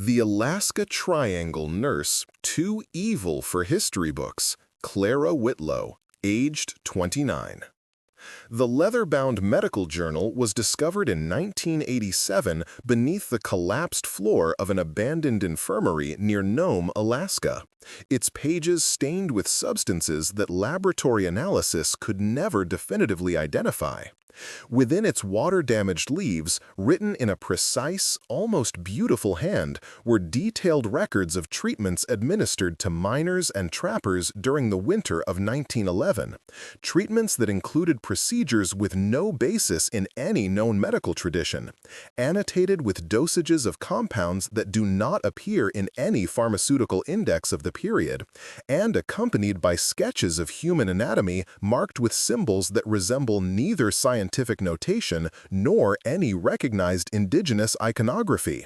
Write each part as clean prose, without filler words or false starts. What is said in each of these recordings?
The Alaska Triangle nurse, too evil for history books, Clara Whitlow, aged 29. The leather-bound medical journal was discovered in 1987 beneath the collapsed floor of an abandoned infirmary near Nome, Alaska, its pages stained with substances that laboratory analysis could never definitively identify. Within its water-damaged leaves, written in a precise, almost beautiful hand, were detailed records of treatments administered to miners and trappers during the winter of 1911, treatments that included procedures with no basis in any known medical tradition, annotated with dosages of compounds that do not appear in any pharmaceutical index of the period, and accompanied by sketches of human anatomy marked with symbols that resemble neither scientific notation nor any recognized indigenous iconography.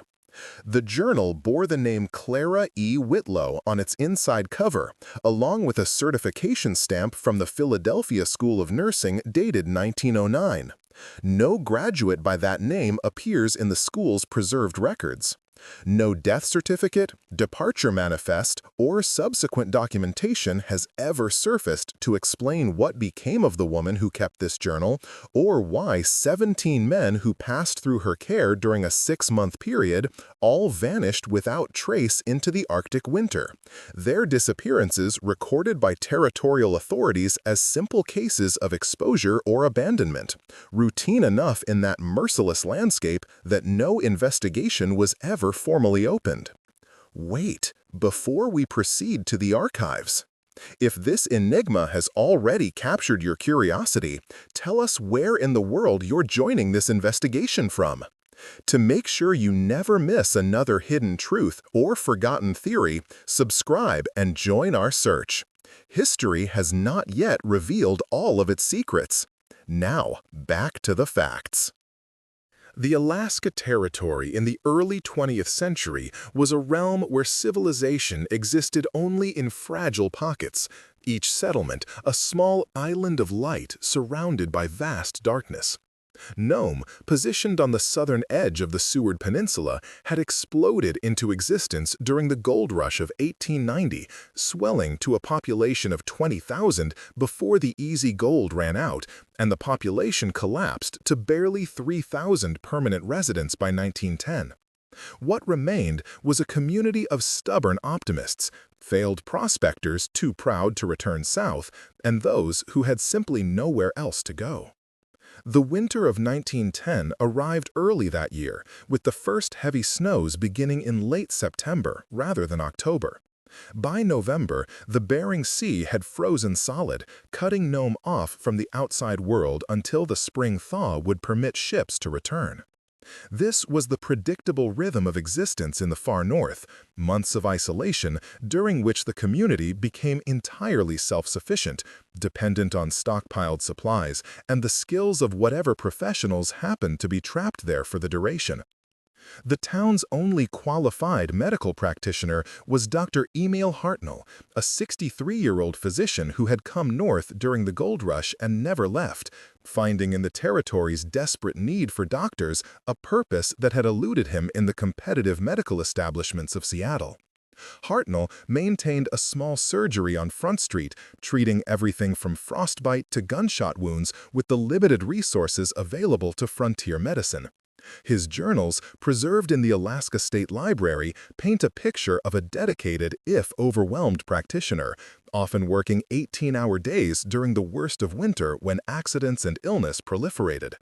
The journal bore the name Clara E. Whitlow on its inside cover, along with a certification stamp from the Philadelphia School of Nursing dated 1909. No graduate by that name appears in the school's preserved records. No death certificate, departure manifest, or subsequent documentation has ever surfaced to explain what became of the woman who kept this journal, or why 17 men who passed through her care during a 6-month period all vanished without trace into the Arctic winter, their disappearances recorded by territorial authorities as simple cases of exposure or abandonment, routine enough in that merciless landscape that no investigation was ever formally opened. Wait, before we proceed to the archives. If this enigma has already captured your curiosity, tell us where in the world you're joining this investigation from. To make sure you never miss another hidden truth or forgotten theory, subscribe and join our search. History has not yet revealed all of its secrets. Now, back to the facts. The Alaska Territory in the early 20th century was a realm where civilization existed only in fragile pockets, each settlement a small island of light surrounded by vast darkness. Nome, positioned on the southern edge of the Seward Peninsula, had exploded into existence during the gold rush of 1890, swelling to a population of 20,000 before the easy gold ran out, and the population collapsed to barely 3,000 permanent residents by 1910. What remained was a community of stubborn optimists, failed prospectors too proud to return south, and those who had simply nowhere else to go. The winter of 1910 arrived early that year, with the first heavy snows beginning in late September rather than October. By November, the Bering Sea had frozen solid, cutting Nome off from the outside world until the spring thaw would permit ships to return. This was the predictable rhythm of existence in the far north, months of isolation during which the community became entirely self-sufficient, dependent on stockpiled supplies and the skills of whatever professionals happened to be trapped there for the duration. The town's only qualified medical practitioner was Dr. Emil Hartnell, a 63-year-old physician who had come north during the gold rush and never left, finding in the territory's desperate need for doctors a purpose that had eluded him in the competitive medical establishments of Seattle. Hartnell maintained a small surgery on Front Street, treating everything from frostbite to gunshot wounds with the limited resources available to frontier medicine. His journals, preserved in the Alaska State Library, paint a picture of a dedicated, if overwhelmed practitioner, often working 18-hour days during the worst of winter when accidents and illness proliferated.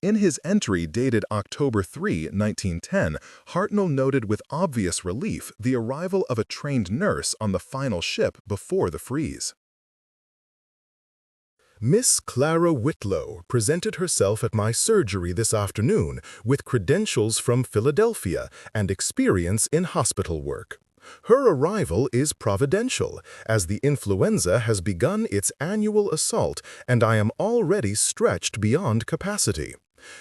In his entry dated October 3, 1910, Hartnell noted with obvious relief the arrival of a trained nurse on the final ship before the freeze. Miss Clara Whitlow presented herself at my surgery this afternoon with credentials from Philadelphia and experience in hospital work. Her arrival is providential, as the influenza has begun its annual assault and I am already stretched beyond capacity.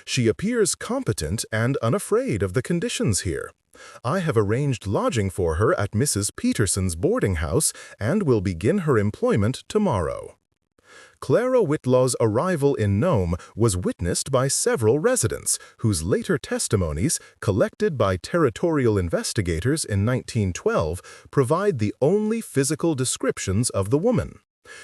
She appears competent and unafraid of the conditions here. I have arranged lodging for her at Mrs. Peterson's boarding house and will begin her employment tomorrow. Clara Whitlow's arrival in Nome was witnessed by several residents, whose later testimonies, collected by territorial investigators in 1912, provide the only physical descriptions of the woman.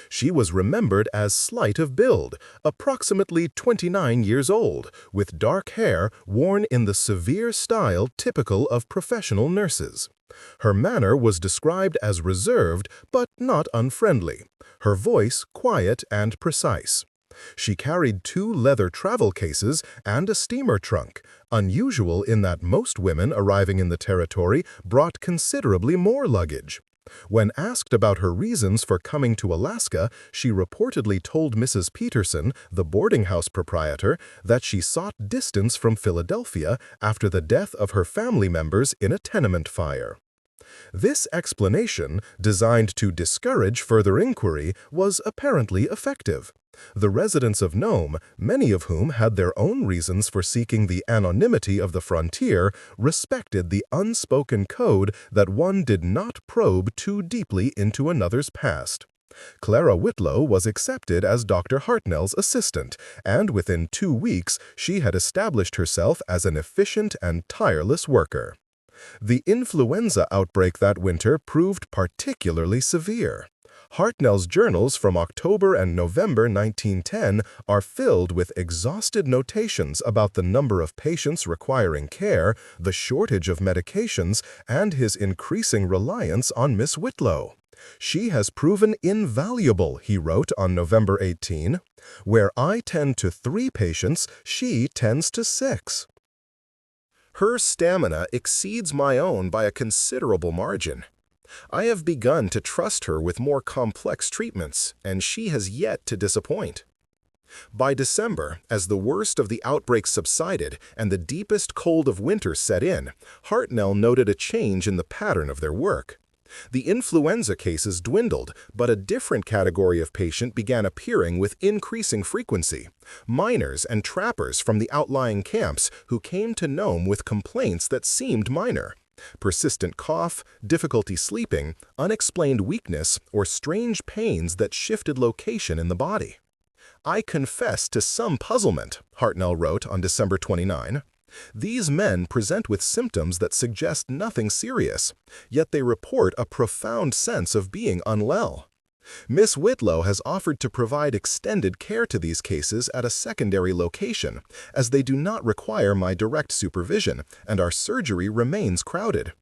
She was remembered as slight of build, approximately 29 years old, with dark hair worn in the severe style typical of professional nurses. Her manner was described as reserved but not unfriendly, her voice quiet and precise. She carried 2 leather travel cases and a steamer trunk, unusual in that most women arriving in the territory brought considerably more luggage. When asked about her reasons for coming to Alaska, she reportedly told Mrs. Peterson, the boarding house proprietor, that she sought distance from Philadelphia after the death of her family members in a tenement fire. This explanation, designed to discourage further inquiry, was apparently effective. The residents of Nome, many of whom had their own reasons for seeking the anonymity of the frontier, respected the unspoken code that one did not probe too deeply into another's past. Clara Whitlow was accepted as Dr. Hartnell's assistant, and within 2 weeks she had established herself as an efficient and tireless worker. The influenza outbreak that winter proved particularly severe. Hartnell's journals from October and November 1910 are filled with exhausted notations about the number of patients requiring care, the shortage of medications, and his increasing reliance on Miss Whitlow. "She has proven invaluable," he wrote on November 18. "Where I tend to 3 patients, she tends to 6. Her stamina exceeds my own by a considerable margin. I have begun to trust her with more complex treatments, and she has yet to disappoint." By December, as the worst of the outbreak subsided and the deepest cold of winter set in, Hartnell noted a change in the pattern of their work. The influenza cases dwindled, but a different category of patient began appearing with increasing frequency: miners and trappers from the outlying camps who came to Nome with complaints that seemed minor. Persistent cough, difficulty sleeping, unexplained weakness, or strange pains that shifted location in the body. "I confess to some puzzlement," Hartnell wrote on December 29. "These men present with symptoms that suggest nothing serious, yet they report a profound sense of being unwell. Miss Whitlow has offered to provide extended care to these cases at a secondary location, as they do not require my direct supervision, and our surgery remains crowded.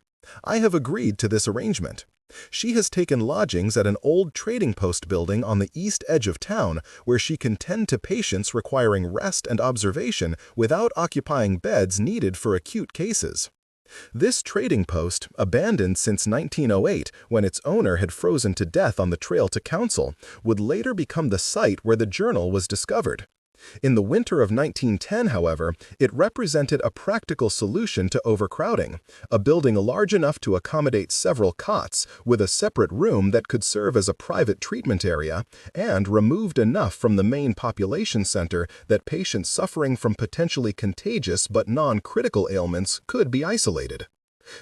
I have agreed to this arrangement. She has taken lodgings at an old trading post building on the east edge of town, where she can tend to patients requiring rest and observation without occupying beds needed for acute cases. This trading post, abandoned since 1908 when its owner had frozen to death on the trail to Council, would later become the site where the journal was discovered. In the winter of 1910, however, it represented a practical solution to overcrowding, a building large enough to accommodate several cots, with a separate room that could serve as a private treatment area, and removed enough from the main population center that patients suffering from potentially contagious but non-critical ailments could be isolated.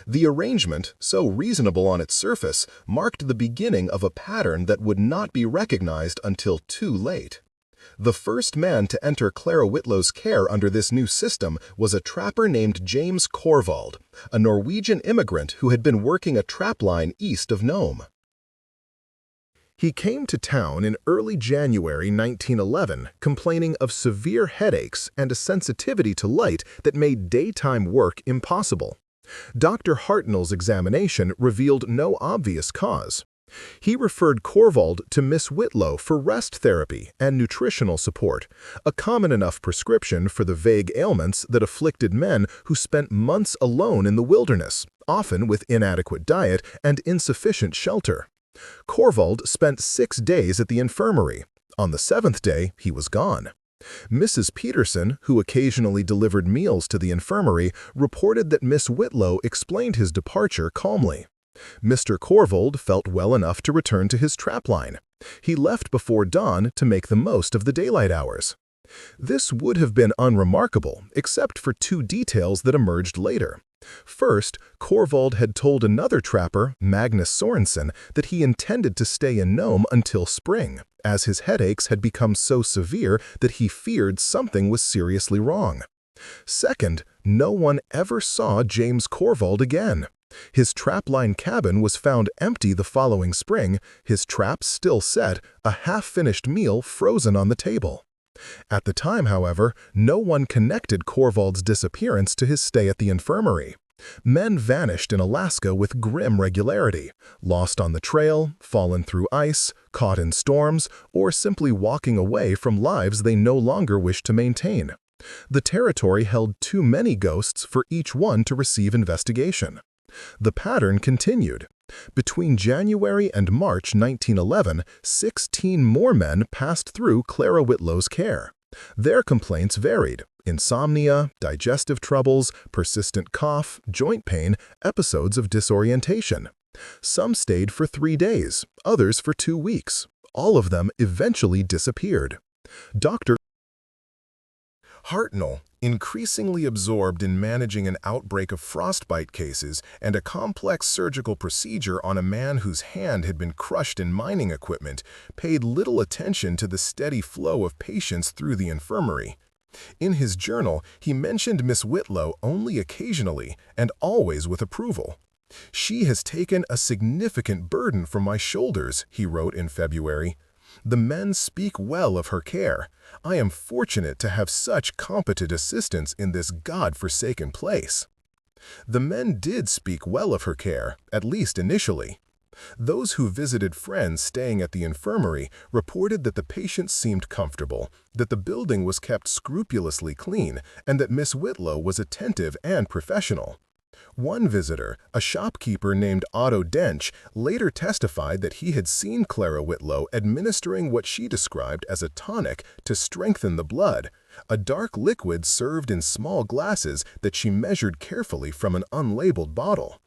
The arrangement, so reasonable on its surface, marked the beginning of a pattern that would not be recognized until too late. The first man to enter Clara Whitlow's care under this new system was a trapper named James Corvald, a Norwegian immigrant who had been working a trap line east of Nome. He came to town in early January 1911, complaining of severe headaches and a sensitivity to light that made daytime work impossible. Dr. Hartnell's examination revealed no obvious cause. He referred Corvald to Miss Whitlow for rest therapy and nutritional support, a common enough prescription for the vague ailments that afflicted men who spent months alone in the wilderness, often with inadequate diet and insufficient shelter. Corvald spent 6 days at the infirmary. On the 7th day, he was gone. Mrs. Peterson, who occasionally delivered meals to the infirmary, reported that Miss Whitlow explained his departure calmly. Mr. Corvald felt well enough to return to his trapline. He left before dawn to make the most of the daylight hours. This would have been unremarkable, except for 2 details that emerged later. First, Corvald had told another trapper, Magnus Sorensen, that he intended to stay in Nome until spring, as his headaches had become so severe that he feared something was seriously wrong. Second, no one ever saw James Corvald again. His trapline cabin was found empty the following spring, his traps still set, a half-finished meal frozen on the table. At the time, however, no one connected Corvald's disappearance to his stay at the infirmary. Men vanished in Alaska with grim regularity, lost on the trail, fallen through ice, caught in storms, or simply walking away from lives they no longer wished to maintain. The territory held too many ghosts for each one to receive investigation. The pattern continued. Between January and March 1911, 16 more men passed through Clara Whitlow's care. Their complaints varied: insomnia, digestive troubles, persistent cough, joint pain, episodes of disorientation. Some stayed for 3 days, others for 2 weeks. All of them eventually disappeared. Dr. Hartnell, increasingly absorbed in managing an outbreak of frostbite cases and a complex surgical procedure on a man whose hand had been crushed in mining equipment, paid little attention to the steady flow of patients through the infirmary. In his journal, he mentioned Miss Whitlow only occasionally and always with approval. "She has taken a significant burden from my shoulders," he wrote in February. "The men speak well of her care. I am fortunate to have such competent assistants in this God-forsaken place." The men did speak well of her care, at least initially. Those who visited friends staying at the infirmary reported that the patients seemed comfortable, that the building was kept scrupulously clean, and that Miss Whitlow was attentive and professional. One visitor, a shopkeeper named Otto Dench, later testified that he had seen Clara Whitlow administering what she described as a tonic to strengthen the blood, a dark liquid served in small glasses that she measured carefully from an unlabeled bottle.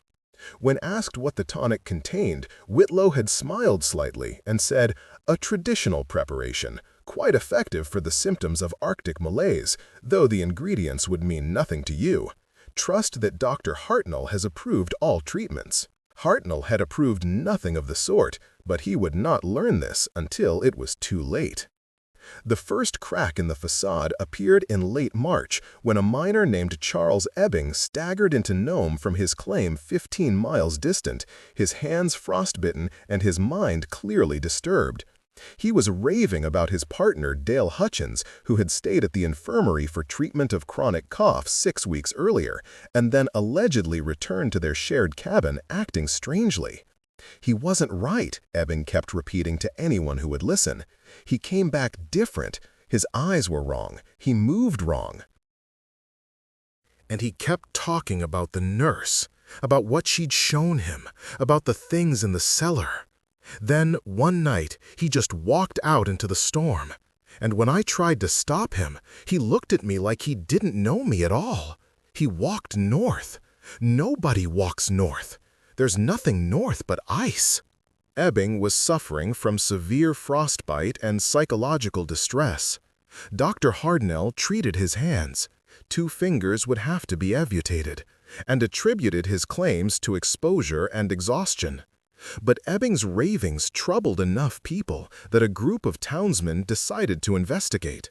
When asked what the tonic contained, Whitlow had smiled slightly and said, "A traditional preparation, quite effective for the symptoms of Arctic malaise, though the ingredients would mean nothing to you. Trust that Dr. Hartnell has approved all treatments." Hartnell had approved nothing of the sort, but he would not learn this until it was too late. The first crack in the facade appeared in late March when a miner named Charles Ebbing staggered into Nome from his claim 15 miles distant, his hands frostbitten and his mind clearly disturbed. He was raving about his partner, Dale Hutchins, who had stayed at the infirmary for treatment of chronic cough 6 weeks earlier, and then allegedly returned to their shared cabin acting strangely. "He wasn't right," Ebbing kept repeating to anyone who would listen. "He came back different. His eyes were wrong. He moved wrong." And he kept talking about the nurse, about what she'd shown him, about the things in the cellar. Then, one night, he just walked out into the storm. And when I tried to stop him, he looked at me like he didn't know me at all. He walked north. Nobody walks north. There's nothing north but ice. Ebbing was suffering from severe frostbite and psychological distress. Dr. Hartnell treated his hands. 2 fingers would have to be amputated, and attributed his claims to exposure and exhaustion. But Ebbing's ravings troubled enough people that a group of townsmen decided to investigate.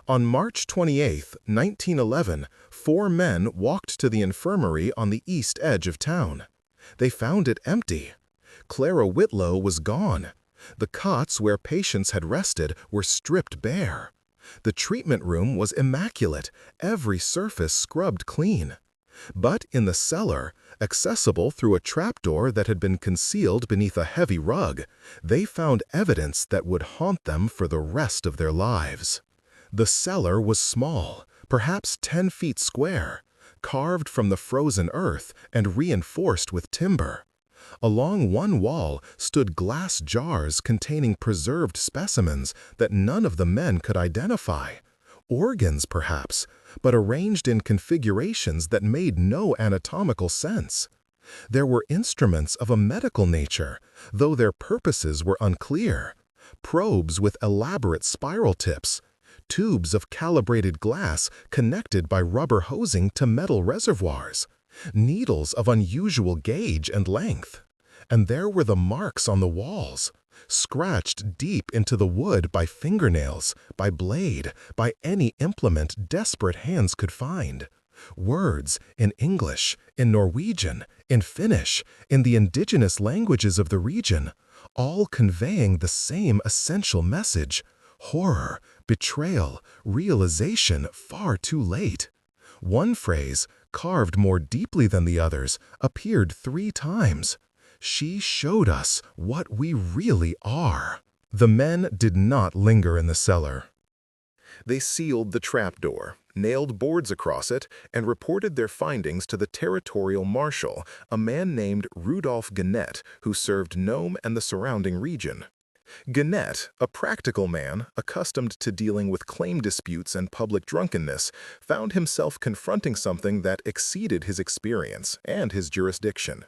On March 28, 1911, 4 men walked to the infirmary on the east edge of town. They found it empty. Clara Whitlow was gone. The cots where patients had rested were stripped bare. The treatment room was immaculate, every surface scrubbed clean. But in the cellar, accessible through a trapdoor that had been concealed beneath a heavy rug, they found evidence that would haunt them for the rest of their lives. The cellar was small, perhaps 10 feet square, carved from the frozen earth and reinforced with timber. Along one wall stood glass jars containing preserved specimens that none of the men could identify. Organs, perhaps, but arranged in configurations that made no anatomical sense. There were instruments of a medical nature, though their purposes were unclear. Probes with elaborate spiral tips, tubes of calibrated glass connected by rubber hosing to metal reservoirs, needles of unusual gauge and length. And there were the marks on the walls, scratched deep into the wood by fingernails, by blade, by any implement desperate hands could find. Words in English, in Norwegian, in Finnish, in the indigenous languages of the region, all conveying the same essential message: horror, betrayal, realization far too late. One phrase, carved more deeply than the others, appeared 3 times. She showed us what we really are. The men did not linger in the cellar. They sealed the trapdoor, nailed boards across it, and reported their findings to the territorial marshal, a man named Rudolf Gannett, who served Nome and the surrounding region. Gannett, a practical man accustomed to dealing with claim disputes and public drunkenness, found himself confronting something that exceeded his experience and his jurisdiction.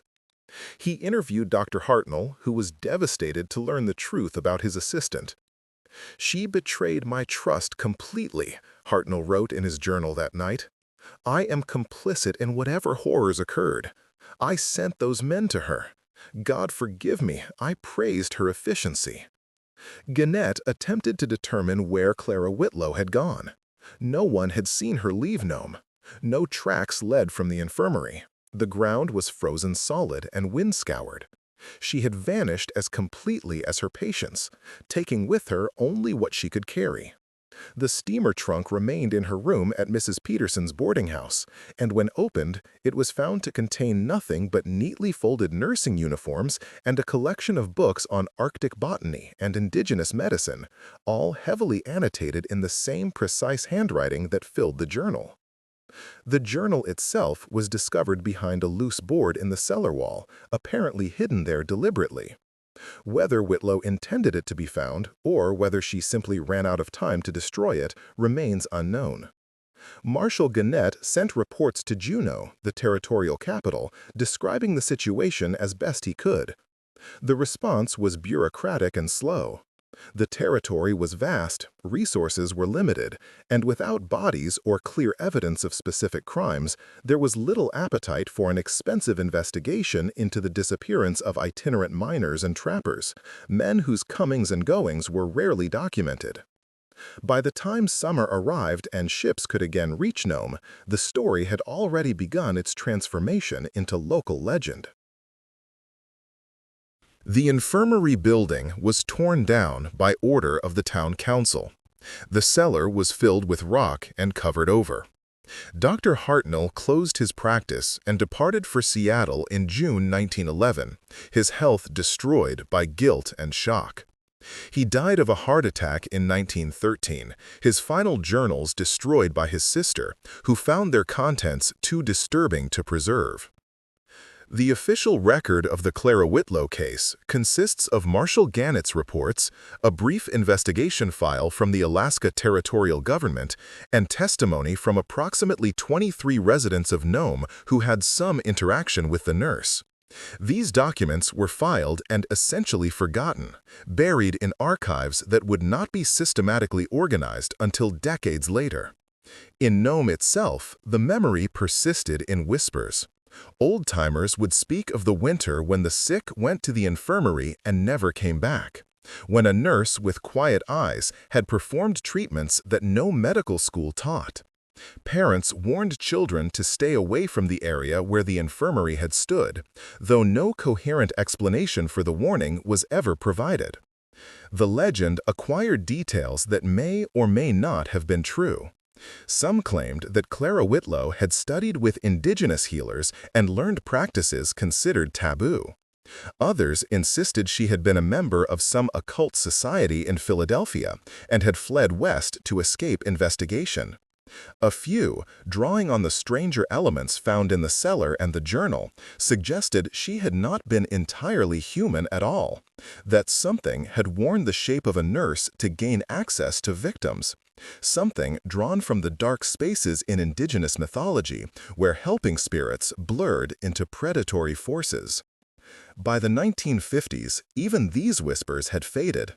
He interviewed Dr. Hartnell, who was devastated to learn the truth about his assistant. "She betrayed my trust completely," Hartnell wrote in his journal that night. "I am complicit in whatever horrors occurred. I sent those men to her. God forgive me, I praised her efficiency." Gannett attempted to determine where Clara Whitlow had gone. No one had seen her leave Nome. No tracks led from the infirmary. The ground was frozen solid and wind-scoured. She had vanished as completely as her patients, taking with her only what she could carry. The steamer trunk remained in her room at Mrs. Peterson's boarding house, and when opened, it was found to contain nothing but neatly folded nursing uniforms and a collection of books on Arctic botany and indigenous medicine, all heavily annotated in the same precise handwriting that filled the journal. The journal itself was discovered behind a loose board in the cellar wall, apparently hidden there deliberately. Whether Whitlow intended it to be found, or whether she simply ran out of time to destroy it, remains unknown. Marshal Gannett sent reports to Juneau, the territorial capital, describing the situation as best he could. The response was bureaucratic and slow. The territory was vast, resources were limited, and without bodies or clear evidence of specific crimes, there was little appetite for an expensive investigation into the disappearance of itinerant miners and trappers, men whose comings and goings were rarely documented. By the time summer arrived and ships could again reach Nome, the story had already begun its transformation into local legend. The infirmary building was torn down by order of the town council. The cellar was filled with rock and covered over. Dr. Hartnell closed his practice and departed for Seattle in June 1911, his health destroyed by guilt and shock. He died of a heart attack in 1913, his final journals destroyed by his sister, who found their contents too disturbing to preserve. The official record of the Clara Whitlow case consists of Marshal Gannett's reports, a brief investigation file from the Alaska Territorial Government, and testimony from approximately 23 residents of Nome who had some interaction with the nurse. These documents were filed and essentially forgotten, buried in archives that would not be systematically organized until decades later. In Nome itself, the memory persisted in whispers. Old-timers would speak of the winter when the sick went to the infirmary and never came back, when a nurse with quiet eyes had performed treatments that no medical school taught. Parents warned children to stay away from the area where the infirmary had stood, though no coherent explanation for the warning was ever provided. The legend acquired details that may or may not have been true. Some claimed that Clara Whitlow had studied with indigenous healers and learned practices considered taboo. Others insisted she had been a member of some occult society in Philadelphia and had fled west to escape investigation. A few, drawing on the stranger elements found in the cellar and the journal, suggested she had not been entirely human at all, that something had worn the shape of a nurse to gain access to victims, something drawn from the dark spaces in indigenous mythology where helping spirits blurred into predatory forces. By the 1950s, even these whispers had faded.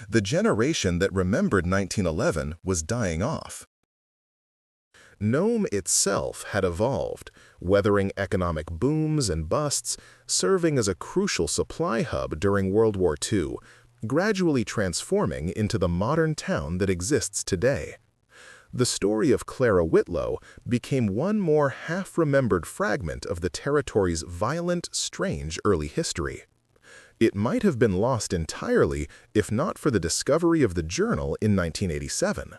The generation that remembered 1911 was dying off. Nome itself had evolved, weathering economic booms and busts, serving as a crucial supply hub during World War II, gradually transforming into the modern town that exists today. The story of Clara Whitlow became one more half-remembered fragment of the territory's violent, strange early history. It might have been lost entirely if not for the discovery of the journal in 1987.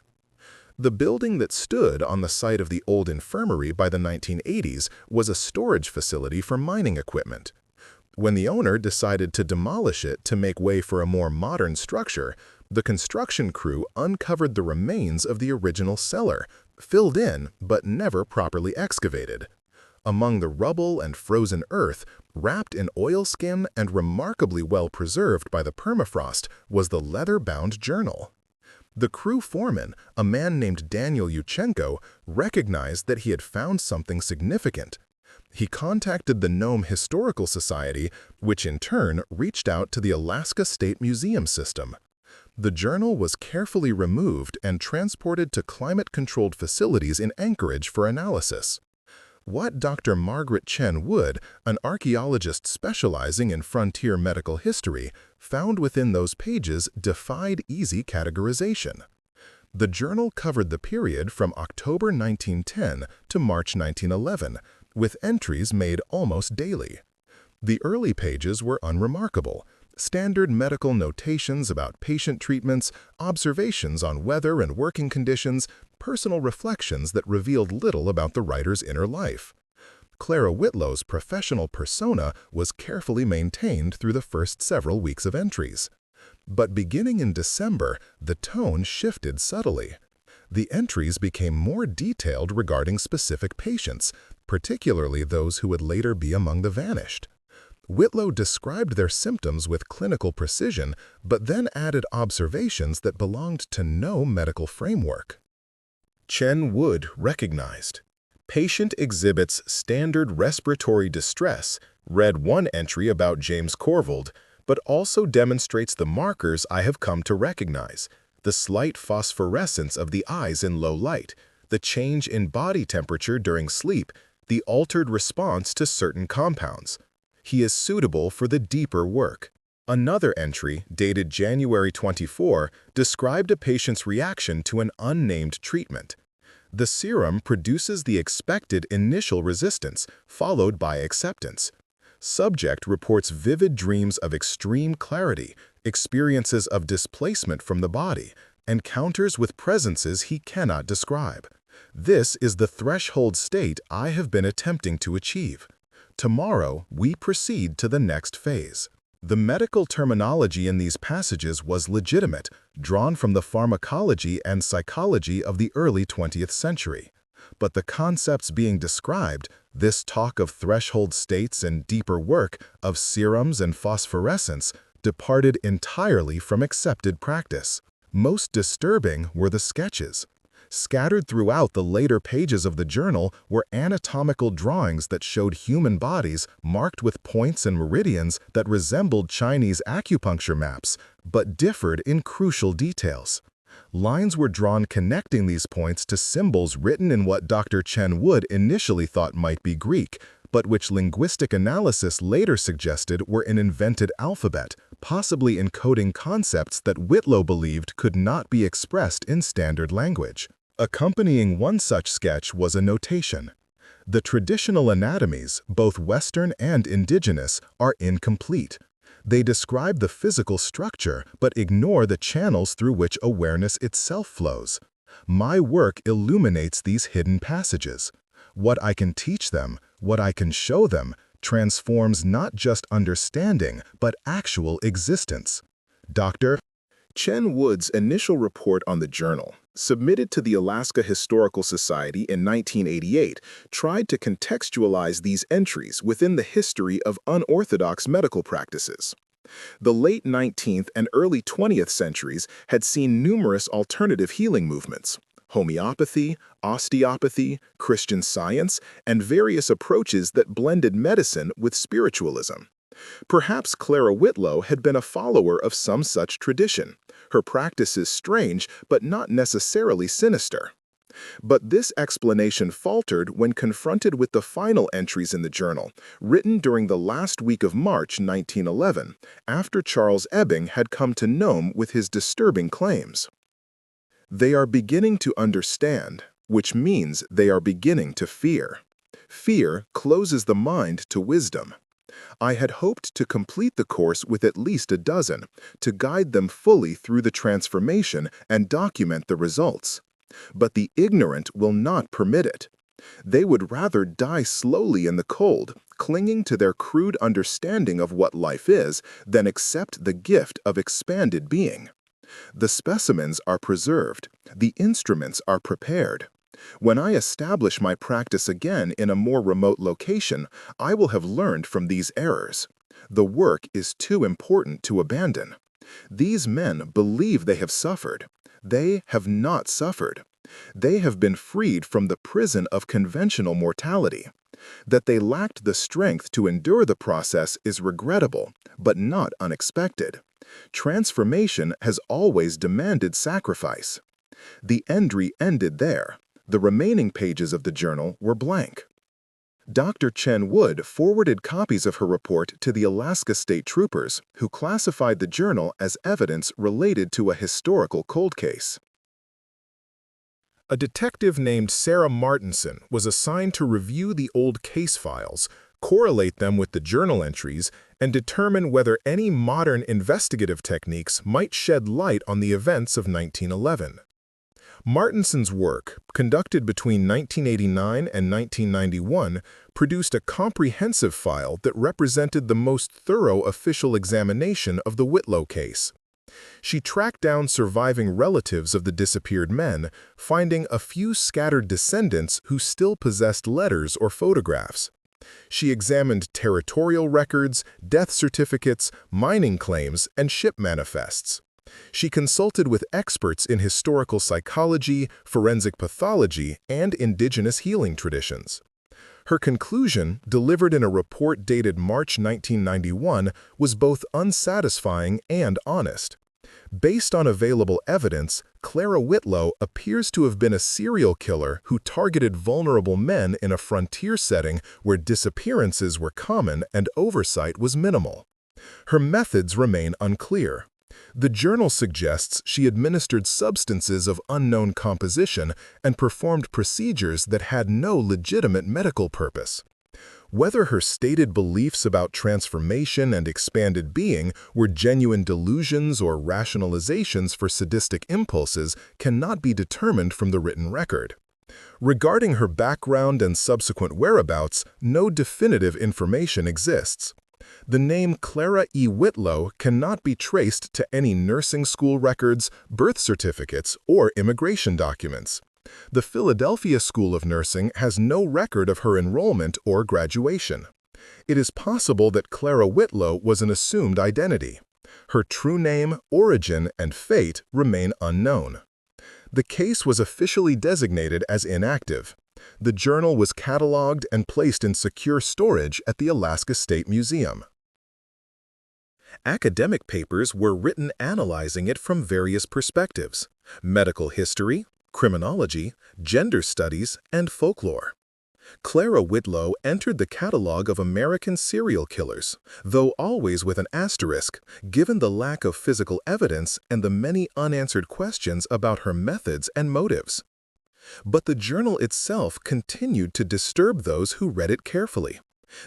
The building that stood on the site of the old infirmary by the 1980s was a storage facility for mining equipment. When the owner decided to demolish it to make way for a more modern structure, the construction crew uncovered the remains of the original cellar, filled in but never properly excavated. Among the rubble and frozen earth, wrapped in oilskin and remarkably well preserved by the permafrost, was the leather-bound journal. The crew foreman, a man named Daniel Yuchenko, recognized that he had found something significant. He contacted the Nome Historical Society, which in turn reached out to the Alaska State Museum system. The journal was carefully removed and transported to climate-controlled facilities in Anchorage for analysis. What Dr. Margaret Chen Wood, an archaeologist specializing in frontier medical history, found within those pages defied easy categorization. The journal covered the period from October 1910 to March 1911, with entries made almost daily. The early pages were unremarkable. Standard medical notations about patient treatments, observations on weather and working conditions, personal reflections that revealed little about the writer's inner life. Clara Whitlow's professional persona was carefully maintained through the first several weeks of entries. But beginning in December, the tone shifted subtly. The entries became more detailed regarding specific patients, particularly those who would later be among the vanished. Whitlow described their symptoms with clinical precision, but then added observations that belonged to no medical framework. Chen Wood recognized. Patient exhibits standard respiratory distress, read one entry about James Corvold, but also demonstrates the markers I have come to recognize: the slight phosphorescence of the eyes in low light, the change in body temperature during sleep, the altered response to certain compounds. He is suitable for the deeper work. Another entry, dated January 24, described a patient's reaction to an unnamed treatment. The serum produces the expected initial resistance, followed by acceptance. Subject reports vivid dreams of extreme clarity, experiences of displacement from the body, encounters with presences he cannot describe. This is the threshold state I have been attempting to achieve. Tomorrow, we proceed to the next phase. The medical terminology in these passages was legitimate, drawn from the pharmacology and psychology of the early 20th century. But the concepts being described, this talk of threshold states and deeper work, of serums and phosphorescence, departed entirely from accepted practice. Most disturbing were the sketches. Scattered throughout the later pages of the journal were anatomical drawings that showed human bodies marked with points and meridians that resembled Chinese acupuncture maps, but differed in crucial details. Lines were drawn connecting these points to symbols written in what Dr. Chen Wood initially thought might be Greek, but which linguistic analysis later suggested were an invented alphabet, possibly encoding concepts that Whitlow believed could not be expressed in standard language. Accompanying one such sketch was a notation. The traditional anatomies, both Western and indigenous, are incomplete. They describe the physical structure but ignore the channels through which awareness itself flows. My work illuminates these hidden passages. What I can teach them, what I can show them, transforms not just understanding but actual existence. Dr. Chen Wood's initial report on the journal, submitted to the Alaska Historical Society in 1988, tried to contextualize these entries within the history of unorthodox medical practices. The late 19th and early 20th centuries had seen numerous alternative healing movements: homeopathy, osteopathy, Christian Science, and various approaches that blended medicine with spiritualism. Perhaps Clara Whitlow had been a follower of some such tradition, her practices strange but not necessarily sinister. But this explanation faltered when confronted with the final entries in the journal, written during the last week of March 1911, after Charles Ebbing had come to Nome with his disturbing claims. They are beginning to understand, which means they are beginning to fear. Fear closes the mind to wisdom. I had hoped to complete the course with at least a dozen, to guide them fully through the transformation and document the results. But the ignorant will not permit it. They would rather die slowly in the cold, clinging to their crude understanding of what life is, than accept the gift of expanded being. The specimens are preserved, the instruments are prepared. When I establish my practice again in a more remote location, I will have learned from these errors. The work is too important to abandon. These men believe they have suffered. They have not suffered. They have been freed from the prison of conventional mortality. That they lacked the strength to endure the process is regrettable, but not unexpected. Transformation has always demanded sacrifice. The entry ended there. The remaining pages of the journal were blank. Dr. Chen Wood forwarded copies of her report to the Alaska State Troopers, who classified the journal as evidence related to a historical cold case. A detective named Sarah Martinson was assigned to review the old case files, correlate them with the journal entries, and determine whether any modern investigative techniques might shed light on the events of 1911. Martinson's work, conducted between 1989 and 1991, produced a comprehensive file that represented the most thorough official examination of the Whitlow case. She tracked down surviving relatives of the disappeared men, finding a few scattered descendants who still possessed letters or photographs. She examined territorial records, death certificates, mining claims, and ship manifests. She consulted with experts in historical psychology, forensic pathology, and indigenous healing traditions. Her conclusion, delivered in a report dated March 1991, was both unsatisfying and honest. Based on available evidence, Clara Whitlow appears to have been a serial killer who targeted vulnerable men in a frontier setting where disappearances were common and oversight was minimal. Her methods remain unclear. The journal suggests she administered substances of unknown composition and performed procedures that had no legitimate medical purpose. Whether her stated beliefs about transformation and expanded being were genuine delusions or rationalizations for sadistic impulses cannot be determined from the written record. Regarding her background and subsequent whereabouts, no definitive information exists. The name Clara E. Whitlow cannot be traced to any nursing school records, birth certificates, or immigration documents. The Philadelphia School of Nursing has no record of her enrollment or graduation. It is possible that Clara Whitlow was an assumed identity. Her true name, origin, and fate remain unknown. The case was officially designated as inactive. The journal was cataloged and placed in secure storage at the Alaska State Museum. Academic papers were written analyzing it from various perspectives: medical history, criminology, gender studies, and folklore. Clara Whitlow entered the catalog of American serial killers, though always with an asterisk, given the lack of physical evidence and the many unanswered questions about her methods and motives. But the journal itself continued to disturb those who read it carefully.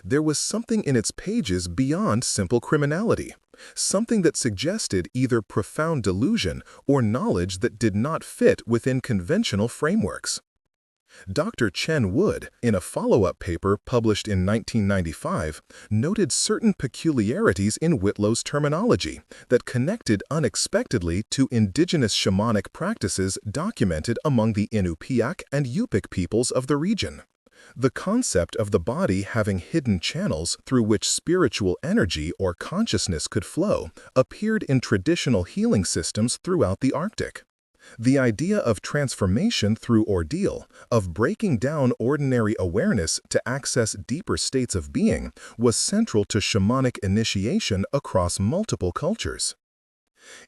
There was something in its pages beyond simple criminality, something that suggested either profound delusion or knowledge that did not fit within conventional frameworks. Dr. Chen Wood, in a follow-up paper published in 1995, noted certain peculiarities in Whitlow's terminology that connected unexpectedly to indigenous shamanic practices documented among the Inupiaq and Yupik peoples of the region. The concept of the body having hidden channels through which spiritual energy or consciousness could flow appeared in traditional healing systems throughout the Arctic. The idea of transformation through ordeal, of breaking down ordinary awareness to access deeper states of being, was central to shamanic initiation across multiple cultures.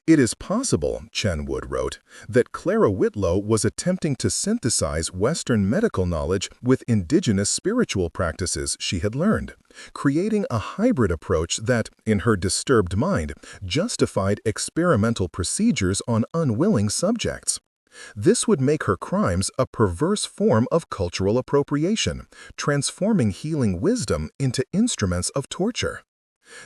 It is possible, Chenwood wrote, that Clara Whitlow was attempting to synthesize Western medical knowledge with indigenous spiritual practices she had learned, creating a hybrid approach that, in her disturbed mind, justified experimental procedures on unwilling subjects. This would make her crimes a perverse form of cultural appropriation, transforming healing wisdom into instruments of torture.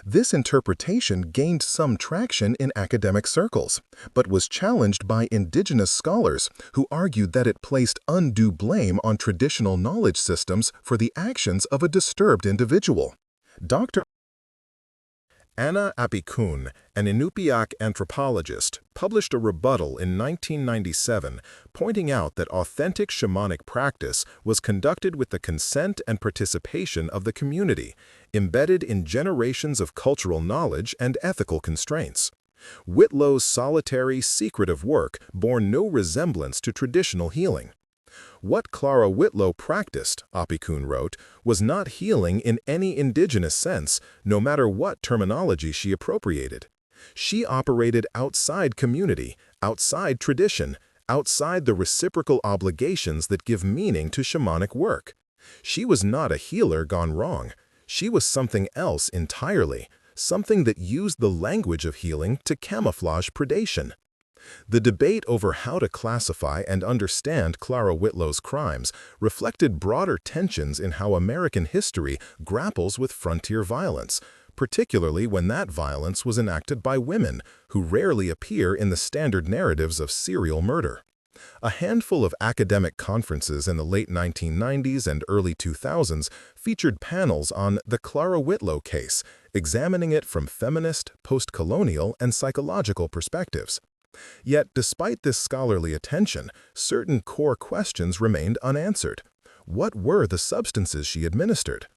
This interpretation gained some traction in academic circles, but was challenged by indigenous scholars who argued that it placed undue blame on traditional knowledge systems for the actions of a disturbed individual. Dr. Anna Apikun, an Inupiaq anthropologist, published a rebuttal in 1997 pointing out that authentic shamanic practice was conducted with the consent and participation of the community, embedded in generations of cultural knowledge and ethical constraints. Whitlow's solitary, secretive work bore no resemblance to traditional healing. What Clara Whitlow practiced, Apikun wrote, was not healing in any indigenous sense, no matter what terminology she appropriated. She operated outside community, outside tradition, outside the reciprocal obligations that give meaning to shamanic work. She was not a healer gone wrong. She was something else entirely, something that used the language of healing to camouflage predation. The debate over how to classify and understand Clara Whitlow's crimes reflected broader tensions in how American history grapples with frontier violence, particularly when that violence was enacted by women, who rarely appear in the standard narratives of serial murder. A handful of academic conferences in the late 1990s and early 2000s featured panels on the Clara Whitlow case, examining it from feminist, post-colonial, and psychological perspectives. Yet, despite this scholarly attention, certain core questions remained unanswered. What were the substances she administered?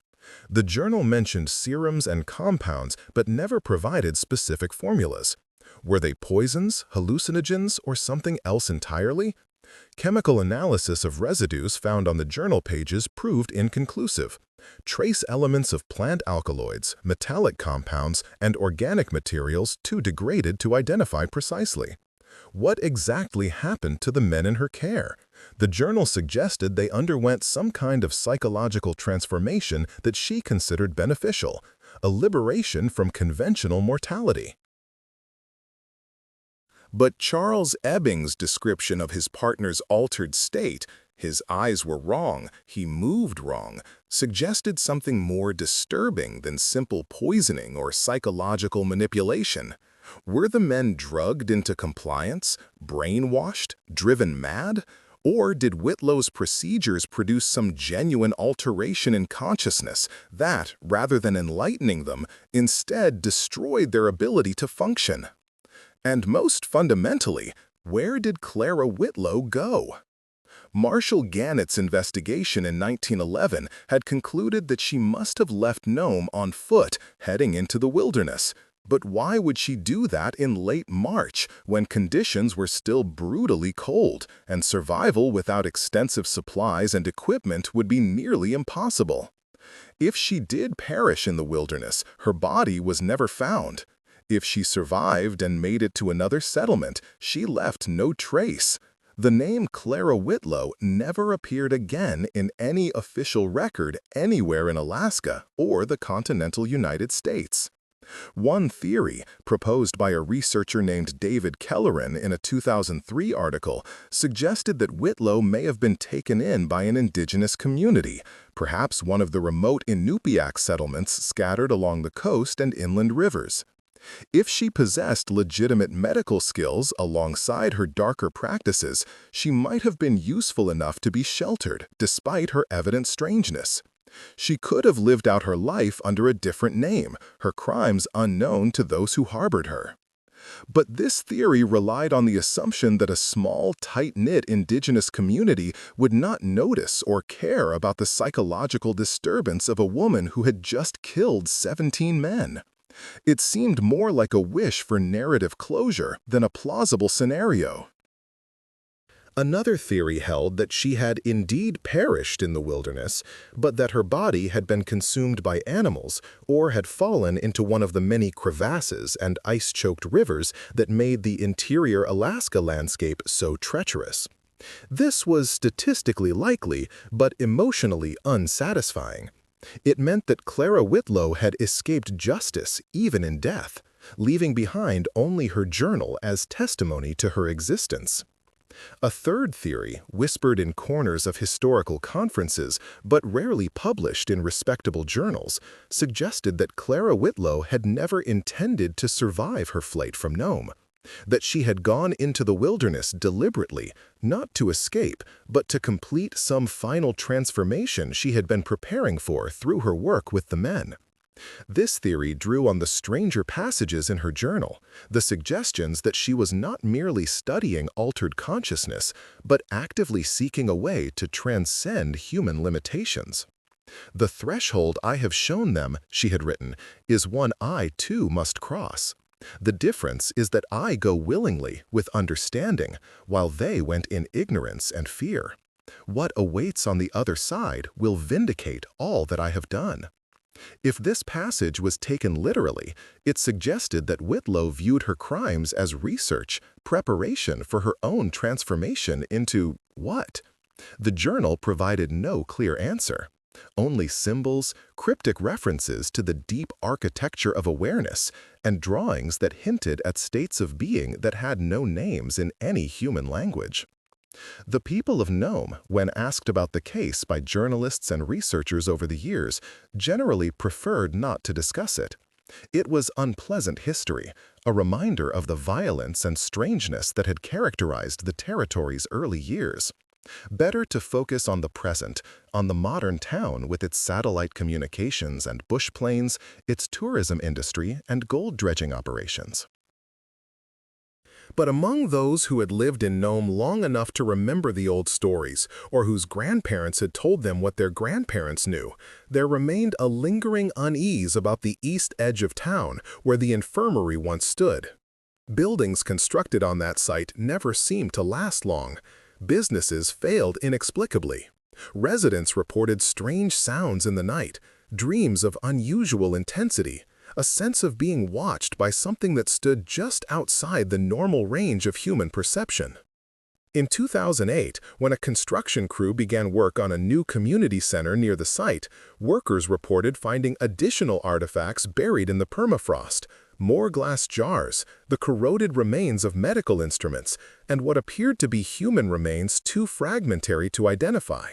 The journal mentioned serums and compounds, but never provided specific formulas. Were they poisons, hallucinogens, or something else entirely? Chemical analysis of residues found on the journal pages proved inconclusive. Trace elements of plant alkaloids, metallic compounds, and organic materials too degraded to identify precisely. What exactly happened to the men in her care? The journal suggested they underwent some kind of psychological transformation that she considered beneficial, a liberation from conventional mortality. But Charles Ebbing's description of his partner's altered state, his eyes were wrong, he moved wrong, suggested something more disturbing than simple poisoning or psychological manipulation. Were the men drugged into compliance, brainwashed, driven mad? Or did Whitlow's procedures produce some genuine alteration in consciousness that, rather than enlightening them, instead destroyed their ability to function? And most fundamentally, where did Clara Whitlow go? Marshall Gannett's investigation in 1911 had concluded that she must have left Nome on foot, heading into the wilderness. But why would she do that in late March, when conditions were still brutally cold, and survival without extensive supplies and equipment would be nearly impossible? If she did perish in the wilderness, her body was never found. If she survived and made it to another settlement, she left no trace. The name Clara Whitlow never appeared again in any official record anywhere in Alaska or the continental United States. One theory, proposed by a researcher named David Kelleran in a 2003 article, suggested that Whitlow may have been taken in by an indigenous community, perhaps one of the remote Inupiaq settlements scattered along the coast and inland rivers. If she possessed legitimate medical skills alongside her darker practices, she might have been useful enough to be sheltered, despite her evident strangeness. She could have lived out her life under a different name, her crimes unknown to those who harbored her. But this theory relied on the assumption that a small, tight-knit indigenous community would not notice or care about the psychological disturbance of a woman who had just killed 17 men. It seemed more like a wish for narrative closure than a plausible scenario. Another theory held that she had indeed perished in the wilderness, but that her body had been consumed by animals or had fallen into one of the many crevasses and ice-choked rivers that made the interior Alaska landscape so treacherous. This was statistically likely, but emotionally unsatisfying. It meant that Clara Whitlow had escaped justice even in death, leaving behind only her journal as testimony to her existence. A third theory, whispered in corners of historical conferences but rarely published in respectable journals, suggested that Clara Whitlow had never intended to survive her flight from Nome, that she had gone into the wilderness deliberately, not to escape, but to complete some final transformation she had been preparing for through her work with the men. This theory drew on the stranger passages in her journal, the suggestions that she was not merely studying altered consciousness, but actively seeking a way to transcend human limitations. "The threshold I have shown them," she had written, "is one I too must cross. The difference is that I go willingly, with understanding, while they went in ignorance and fear. What awaits on the other side will vindicate all that I have done." If this passage was taken literally, it suggested that Whitlow viewed her crimes as research, preparation for her own transformation into what? The journal provided no clear answer. Only symbols, cryptic references to the deep architecture of awareness, and drawings that hinted at states of being that had no names in any human language. The people of Nome, when asked about the case by journalists and researchers over the years, generally preferred not to discuss it. It was unpleasant history, a reminder of the violence and strangeness that had characterized the territory's early years. Better to focus on the present, on the modern town with its satellite communications and bush plains, its tourism industry and gold dredging operations. But among those who had lived in Nome long enough to remember the old stories, or whose grandparents had told them what their grandparents knew, there remained a lingering unease about the east edge of town where the infirmary once stood. Buildings constructed on that site never seemed to last long. Businesses failed inexplicably. Residents reported strange sounds in the night, dreams of unusual intensity, a sense of being watched by something that stood just outside the normal range of human perception. In 2008, when a construction crew began work on a new community center near the site, workers reported finding additional artifacts buried in the permafrost, more glass jars, the corroded remains of medical instruments, and what appeared to be human remains too fragmentary to identify.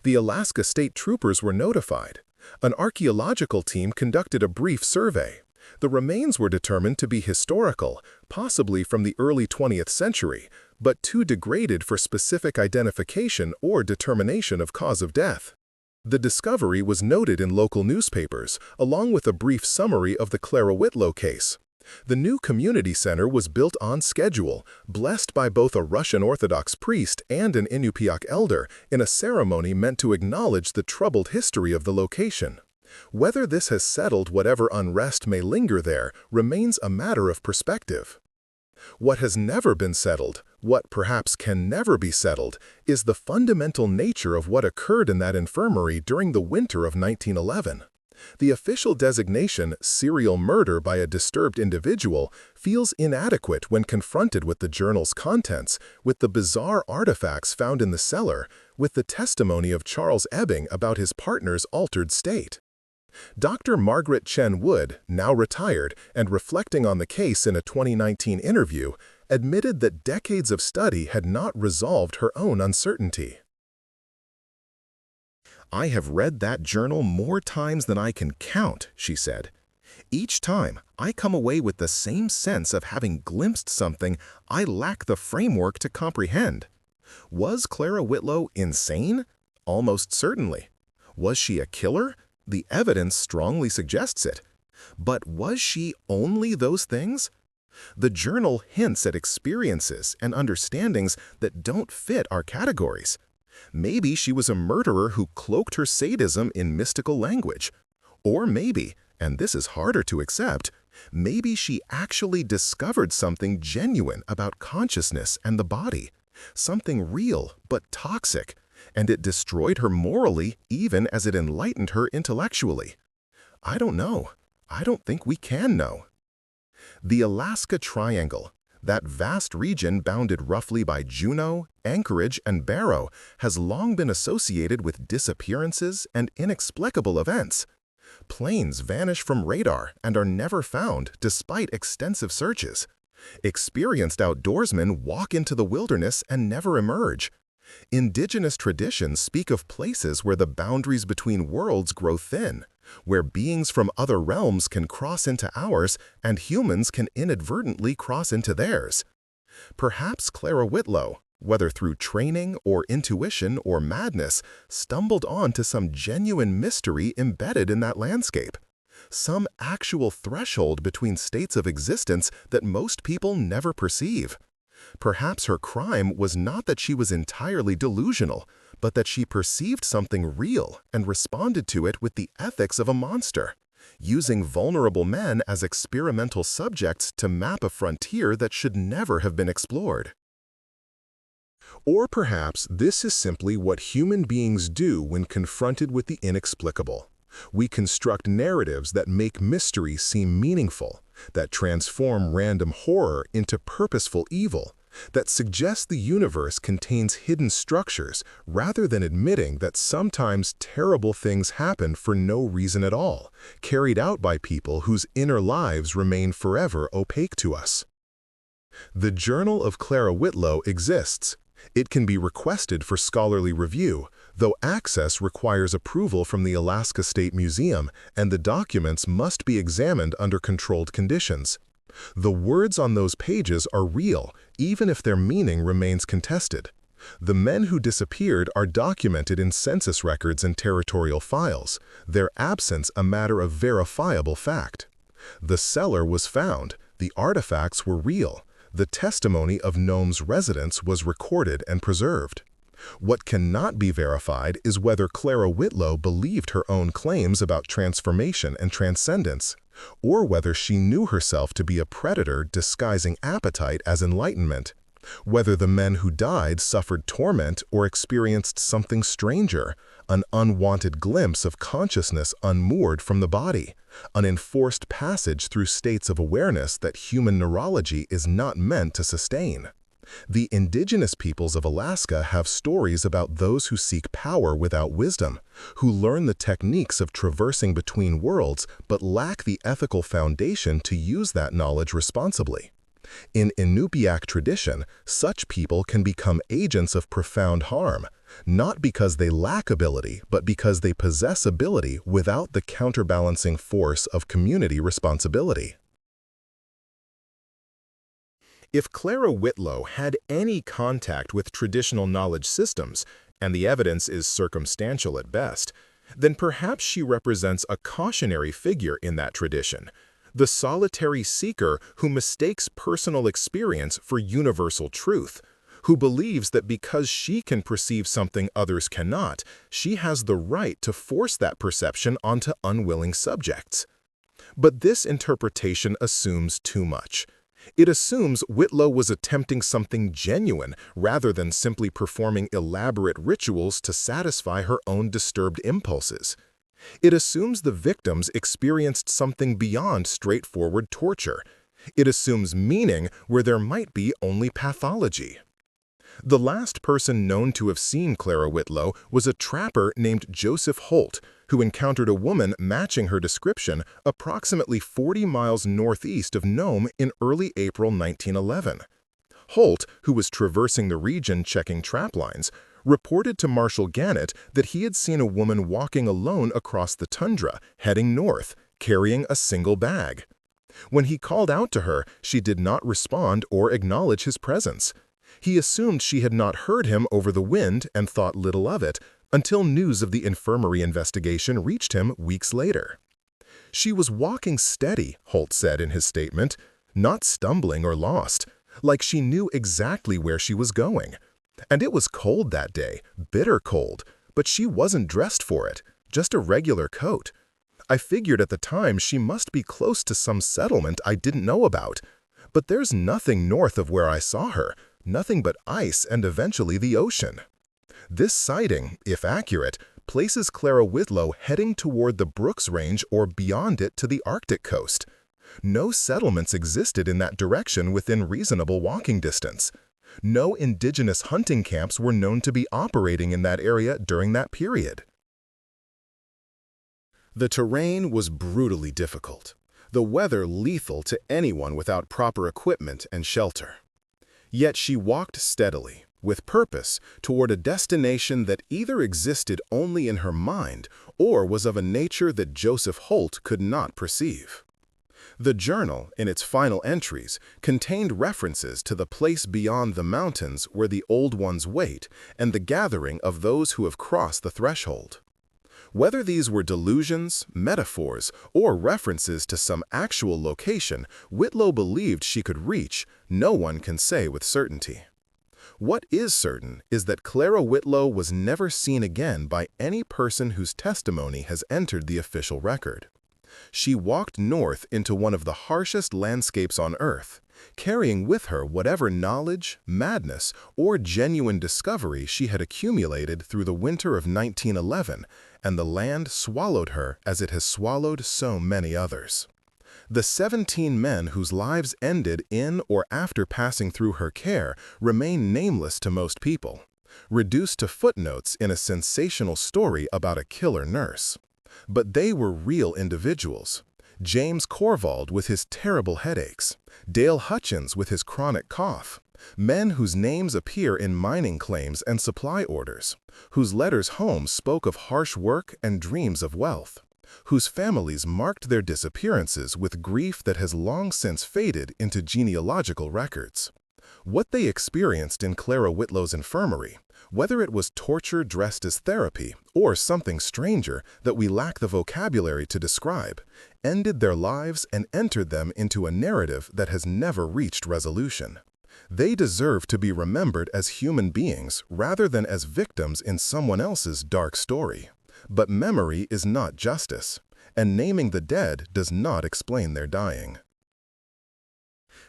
The Alaska State Troopers were notified. An archaeological team conducted a brief survey. The remains were determined to be historical, possibly from the early 20th century, but too degraded for specific identification or determination of cause of death. The discovery was noted in local newspapers, along with a brief summary of the Clara Whitlow case. The new community center was built on schedule, blessed by both a Russian Orthodox priest and an Inupiaq elder in a ceremony meant to acknowledge the troubled history of the location. Whether this has settled whatever unrest may linger there remains a matter of perspective. What has never been settled, what perhaps can never be settled, is the fundamental nature of what occurred in that infirmary during the winter of 1911. The official designation, serial murder by a disturbed individual, feels inadequate when confronted with the journal's contents, with the bizarre artifacts found in the cellar, with the testimony of Charles Ebbing about his partner's altered state. Dr. Margaret Chen Wood, now retired and reflecting on the case in a 2019 interview, admitted that decades of study had not resolved her own uncertainty. "I have read that journal more times than I can count," she said. "Each time, I come away with the same sense of having glimpsed something I lack the framework to comprehend. Was Clara Whitlow insane? Almost certainly. Was she a killer? The evidence strongly suggests it. But was she only those things? The journal hints at experiences and understandings that don't fit our categories. Maybe she was a murderer who cloaked her sadism in mystical language. Or maybe, and this is harder to accept, maybe she actually discovered something genuine about consciousness and the body, something real but toxic, and it destroyed her morally even as it enlightened her intellectually. I don't know. I don't think we can know. The Alaska Triangle, that vast region bounded roughly by Juneau, Anchorage, and Barrow, has long been associated with disappearances and inexplicable events. Planes vanish from radar and are never found despite extensive searches. Experienced outdoorsmen walk into the wilderness and never emerge. Indigenous traditions speak of places where the boundaries between worlds grow thin, where beings from other realms can cross into ours and humans can inadvertently cross into theirs. Perhaps Clara Whitlow, whether through training or intuition or madness, stumbled onto some genuine mystery embedded in that landscape. Some actual threshold between states of existence that most people never perceive. Perhaps her crime was not that she was entirely delusional, but that she perceived something real and responded to it with the ethics of a monster, using vulnerable men as experimental subjects to map a frontier that should never have been explored. Or perhaps this is simply what human beings do when confronted with the inexplicable. We construct narratives that make mystery seem meaningful, that transform random horror into purposeful evil, that suggest the universe contains hidden structures rather than admitting that sometimes terrible things happen for no reason at all, carried out by people whose inner lives remain forever opaque to us. The Journal of Clara Whitlow exists. It can be requested for scholarly review, though access requires approval from the Alaska State Museum, and the documents must be examined under controlled conditions. The words on those pages are real, even if their meaning remains contested. The men who disappeared are documented in census records and territorial files, their absence a matter of verifiable fact. The cellar was found, the artifacts were real, the testimony of Nome's residents was recorded and preserved. What cannot be verified is whether Clara Whitlow believed her own claims about transformation and transcendence, or whether she knew herself to be a predator disguising appetite as enlightenment, whether the men who died suffered torment or experienced something stranger, an unwanted glimpse of consciousness unmoored from the body, an enforced passage through states of awareness that human neurology is not meant to sustain. The indigenous peoples of Alaska have stories about those who seek power without wisdom, who learn the techniques of traversing between worlds but lack the ethical foundation to use that knowledge responsibly. In Inupiaq tradition, such people can become agents of profound harm, not because they lack ability, but because they possess ability without the counterbalancing force of community responsibility. If Clara Whitlow had any contact with traditional knowledge systems, and the evidence is circumstantial at best, then perhaps she represents a cautionary figure in that tradition, the solitary seeker who mistakes personal experience for universal truth, who believes that because she can perceive something others cannot, she has the right to force that perception onto unwilling subjects. But this interpretation assumes too much. It assumes Whitlow was attempting something genuine rather than simply performing elaborate rituals to satisfy her own disturbed impulses. It assumes the victims experienced something beyond straightforward torture. It assumes meaning where there might be only pathology. The last person known to have seen Clara Whitlow was a trapper named Joseph Holt, who encountered a woman matching her description approximately 40 miles northeast of Nome in early April 1911. Holt, who was traversing the region checking trap lines, reported to Marshal Gannett that he had seen a woman walking alone across the tundra, heading north, carrying a single bag. When he called out to her, she did not respond or acknowledge his presence. He assumed she had not heard him over the wind and thought little of it, until news of the infirmary investigation reached him weeks later. She was walking steady, Holt said in his statement, not stumbling or lost, like she knew exactly where she was going. And it was cold that day, bitter cold, but she wasn't dressed for it, just a regular coat. I figured at the time she must be close to some settlement I didn't know about. But there's nothing north of where I saw her, Nothing but ice and eventually the ocean. This sighting, if accurate, places Clara Whitlow heading toward the Brooks Range or beyond it to the Arctic coast. No settlements existed in that direction within reasonable walking distance. No indigenous hunting camps were known to be operating in that area during that period. The terrain was brutally difficult, the weather lethal to anyone without proper equipment and shelter. Yet she walked steadily, with purpose, toward a destination that either existed only in her mind or was of a nature that Joseph Holt could not perceive. The journal, in its final entries, contained references to the place beyond the mountains where the old ones wait and the gathering of those who have crossed the threshold. Whether these were delusions, metaphors, or references to some actual location Whitlow believed she could reach, no one can say with certainty. What is certain is that Clara Whitlow was never seen again by any person whose testimony has entered the official record. She walked north into one of the harshest landscapes on Earth, carrying with her whatever knowledge, madness, or genuine discovery she had accumulated through the winter of 1911, and the land swallowed her as it has swallowed so many others. The 17 men whose lives ended in or after passing through her care remain nameless to most people, reduced to footnotes in a sensational story about a killer nurse. But they were real individuals. James Corvald with his terrible headaches, Dale Hutchins with his chronic cough, men whose names appear in mining claims and supply orders, whose letters home spoke of harsh work and dreams of wealth, whose families marked their disappearances with grief that has long since faded into genealogical records. What they experienced in Clara Whitlow's infirmary, whether it was torture dressed as therapy or something stranger that we lack the vocabulary to describe, ended their lives and entered them into a narrative that has never reached resolution. They deserve to be remembered as human beings rather than as victims in someone else's dark story. But memory is not justice, and naming the dead does not explain their dying.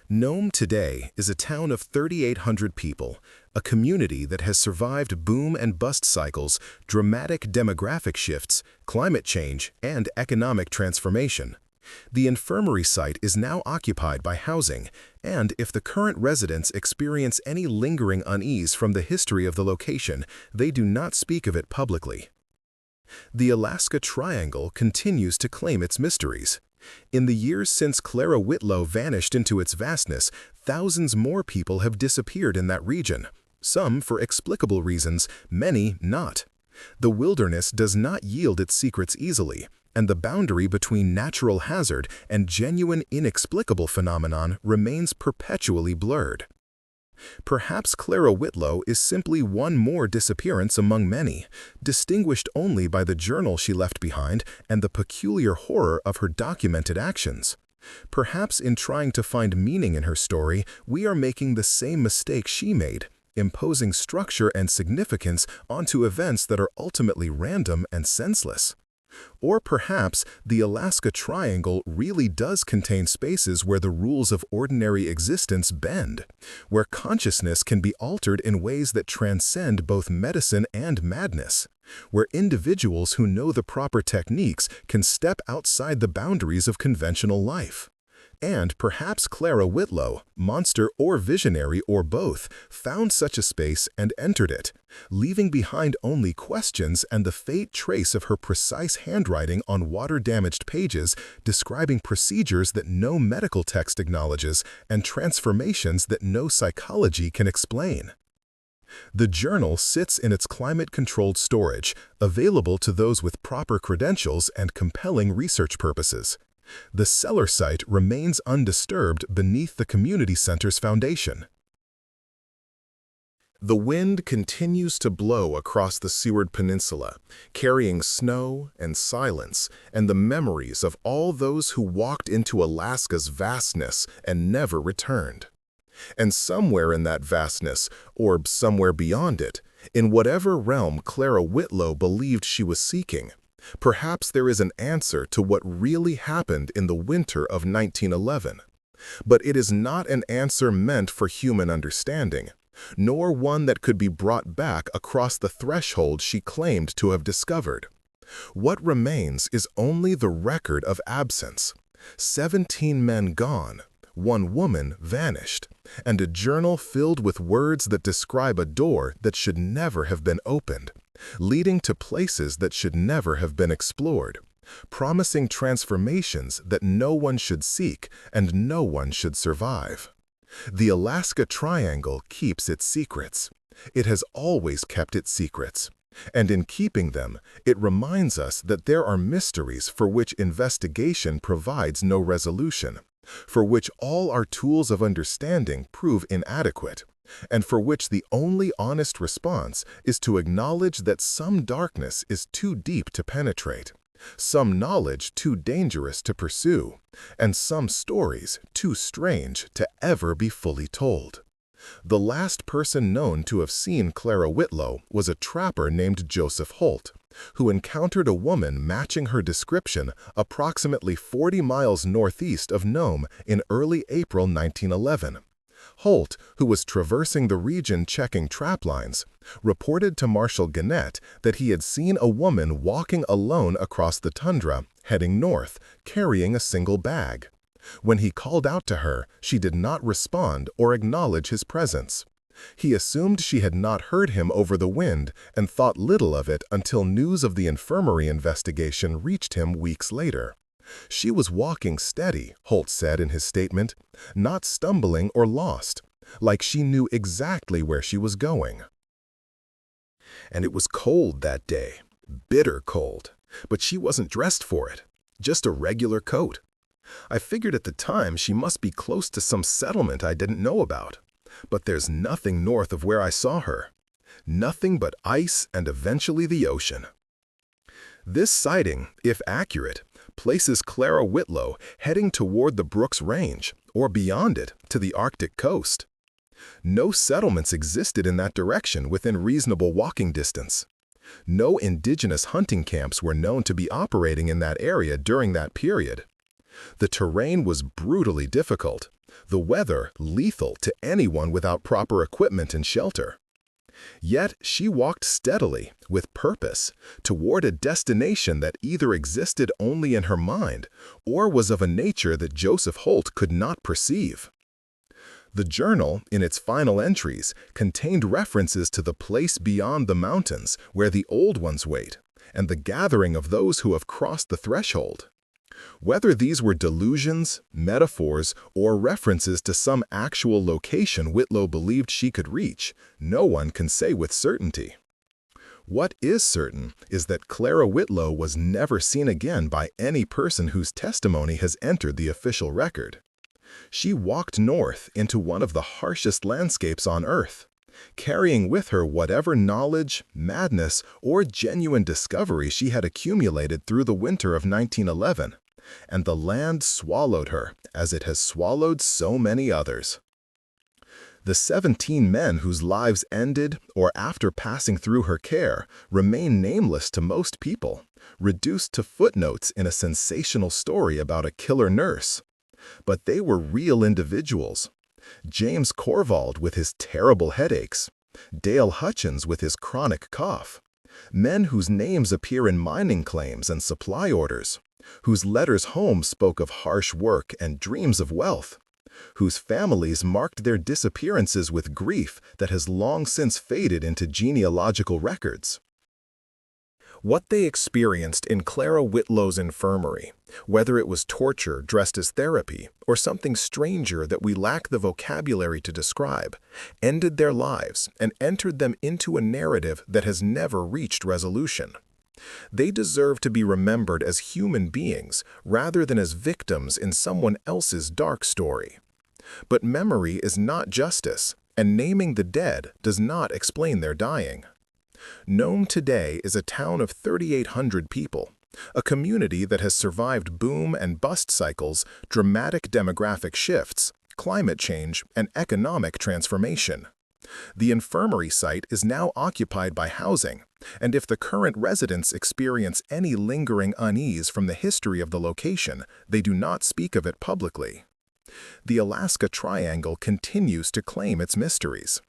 Nome today is a town of 3,800 people, a community that has survived boom and bust cycles, dramatic demographic shifts, climate change, and economic transformation. The infirmary site is now occupied by housing, and if the current residents experience any lingering unease from the history of the location, they do not speak of it publicly. The Alaska Triangle continues to claim its mysteries. In the years since Clara Whitlow vanished into its vastness, thousands more people have disappeared in that region, some for explicable reasons, many not. The wilderness does not yield its secrets easily, and the boundary between natural hazard and genuine inexplicable phenomenon remains perpetually blurred. Perhaps Clara Whitlow is simply one more disappearance among many, distinguished only by the journal she left behind and the peculiar horror of her documented actions. Perhaps in trying to find meaning in her story, we are making the same mistake she made, imposing structure and significance onto events that are ultimately random and senseless. Or perhaps the Alaska Triangle really does contain spaces where the rules of ordinary existence bend, where consciousness can be altered in ways that transcend both medicine and madness, where individuals who know the proper techniques can step outside the boundaries of conventional life. And perhaps Clara Whitlow, monster or visionary or both, found such a space and entered it, leaving behind only questions and the faint trace of her precise handwriting on water-damaged pages describing procedures that no medical text acknowledges and transformations that no psychology can explain. The journal sits in its climate-controlled storage, available to those with proper credentials and compelling research purposes. The cellar site remains undisturbed beneath the community center's foundation. The wind continues to blow across the Seward Peninsula, carrying snow and silence and the memories of all those who walked into Alaska's vastness and never returned. And somewhere in that vastness, or somewhere beyond it, in whatever realm Clara Whitlow believed she was seeking, perhaps there is an answer to what really happened in the winter of 1911. But it is not an answer meant for human understanding. nor one that could be brought back across the threshold she claimed to have discovered. What remains is only the record of absence. 17 men gone, 1 woman vanished, and a journal filled with words that describe a door that should never have been opened, leading to places that should never have been explored, promising transformations that no one should seek and no one should survive. The Alaska Triangle keeps its secrets. It has always kept its secrets. And in keeping them, it reminds us that there are mysteries for which investigation provides no resolution, for which all our tools of understanding prove inadequate, and for which the only honest response is to acknowledge that some darkness is too deep to penetrate, some knowledge too dangerous to pursue, and some stories too strange to ever be fully told. The last person known to have seen Clara Whitlow was a trapper named Joseph Holt, who encountered a woman matching her description approximately 40 miles northeast of Nome in early April 1911. Holt, who was traversing the region checking trap lines, reported to Marshal Gannett that he had seen a woman walking alone across the tundra, heading north, carrying a single bag. When he called out to her, she did not respond or acknowledge his presence. He assumed she had not heard him over the wind and thought little of it until news of the infirmary investigation reached him weeks later. She was walking steady, Holt said in his statement, not stumbling or lost, like she knew exactly where she was going. And it was cold that day, bitter cold, but she wasn't dressed for it, just a regular coat. I figured at the time she must be close to some settlement I didn't know about, but there's nothing north of where I saw her. Nothing but ice and eventually the ocean. This sighting, if accurate, places Clara Whitlow heading toward the Brooks Range, or beyond it, to the Arctic coast. No settlements existed in that direction within reasonable walking distance. No indigenous hunting camps were known to be operating in that area during that period. The terrain was brutally difficult, the weather lethal to anyone without proper equipment and shelter. Yet she walked steadily, with purpose, toward a destination that either existed only in her mind or was of a nature that Joseph Holt could not perceive. The journal, in its final entries, contained references to the place beyond the mountains where the old ones wait, and the gathering of those who have crossed the threshold. Whether these were delusions, metaphors, or references to some actual location Whitlow believed she could reach, no one can say with certainty. What is certain is that Clara Whitlow was never seen again by any person whose testimony has entered the official record. She walked north into one of the harshest landscapes on Earth, carrying with her whatever knowledge, madness, or genuine discovery she had accumulated through the winter of 1911. And the land swallowed her, as it has swallowed so many others. The 17 men whose lives ended, or after passing through her care, remain nameless to most people, reduced to footnotes in a sensational story about a killer nurse. But they were real individuals. James Corvald with his terrible headaches, Dale Hutchins with his chronic cough, men whose names appear in mining claims and supply orders, whose letters home spoke of harsh work and dreams of wealth, whose families marked their disappearances with grief that has long since faded into genealogical records. What they experienced in Clara Whitlow's infirmary, whether it was torture dressed as therapy or something stranger that we lack the vocabulary to describe, ended their lives and entered them into a narrative that has never reached resolution. They deserve to be remembered as human beings rather than as victims in someone else's dark story. But memory is not justice, and naming the dead does not explain their dying. Nome today is a town of 3,800 people, a community that has survived boom and bust cycles, dramatic demographic shifts, climate change, and economic transformation. The infirmary site is now occupied by housing, and if the current residents experience any lingering unease from the history of the location, they do not speak of it publicly. The Alaska Triangle continues to claim its mysteries.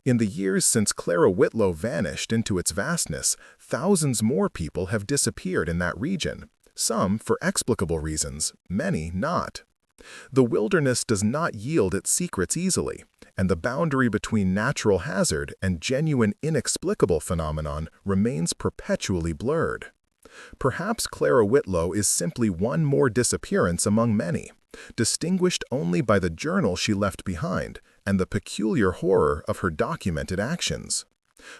In the years since Clara Whitlow vanished into its vastness, thousands more people have disappeared in that region, some for explicable reasons, many not. The wilderness does not yield its secrets easily, and the boundary between natural hazard and genuine inexplicable phenomenon remains perpetually blurred. Perhaps Clara Whitlow is simply one more disappearance among many, distinguished only by the journal she left behind and the peculiar horror of her documented actions.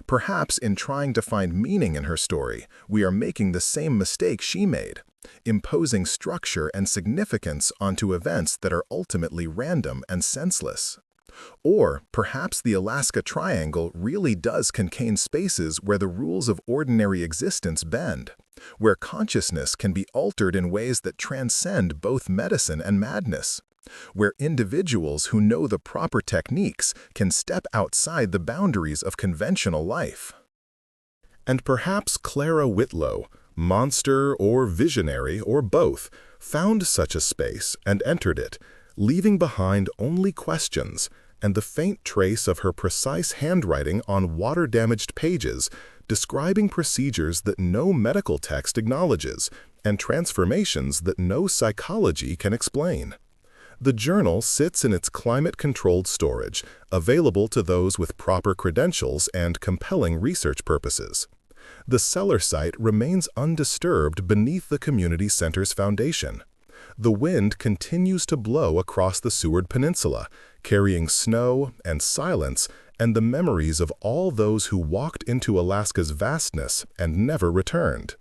Perhaps in trying to find meaning in her story, we are making the same mistake she made, imposing structure and significance onto events that are ultimately random and senseless. Or perhaps the Alaska Triangle really does contain spaces where the rules of ordinary existence bend, where consciousness can be altered in ways that transcend both medicine and madness, where individuals who know the proper techniques can step outside the boundaries of conventional life. And perhaps Clara Whitlow, monster or visionary or both, found such a space and entered it, leaving behind only questions and the faint trace of her precise handwriting on water-damaged pages, describing procedures that no medical text acknowledges and transformations that no psychology can explain. The journal sits in its climate-controlled storage, available to those with proper credentials and compelling research purposes. The cellar site remains undisturbed beneath the community center's foundation. The wind continues to blow across the Seward Peninsula, carrying snow and silence and the memories of all those who walked into Alaska's vastness and never returned.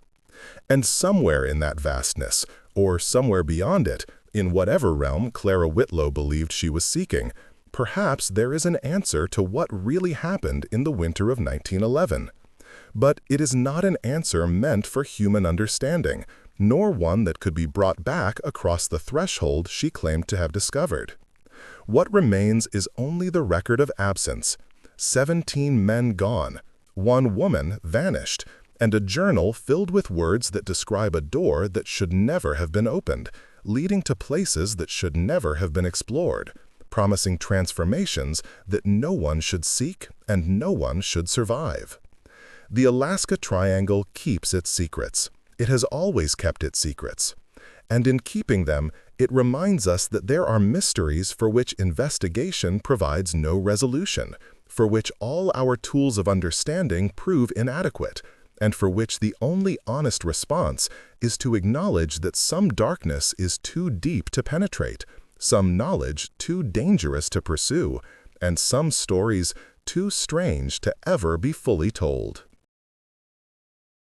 And somewhere in that vastness, or somewhere beyond it, in whatever realm Clara Whitlow believed she was seeking, perhaps there is an answer to what really happened in the winter of 1911. But it is not an answer meant for human understanding, nor one that could be brought back across the threshold she claimed to have discovered. What remains is only the record of absence, 17 men gone, 1 woman vanished, and a journal filled with words that describe a door that should never have been opened, leading to places that should never have been explored, promising transformations that no one should seek and no one should survive. The Alaska Triangle keeps its secrets. It has always kept its secrets. And in keeping them, it reminds us that there are mysteries for which investigation provides no resolution, for which all our tools of understanding prove inadequate, and for which the only honest response is to acknowledge that some darkness is too deep to penetrate, some knowledge too dangerous to pursue, and some stories too strange to ever be fully told.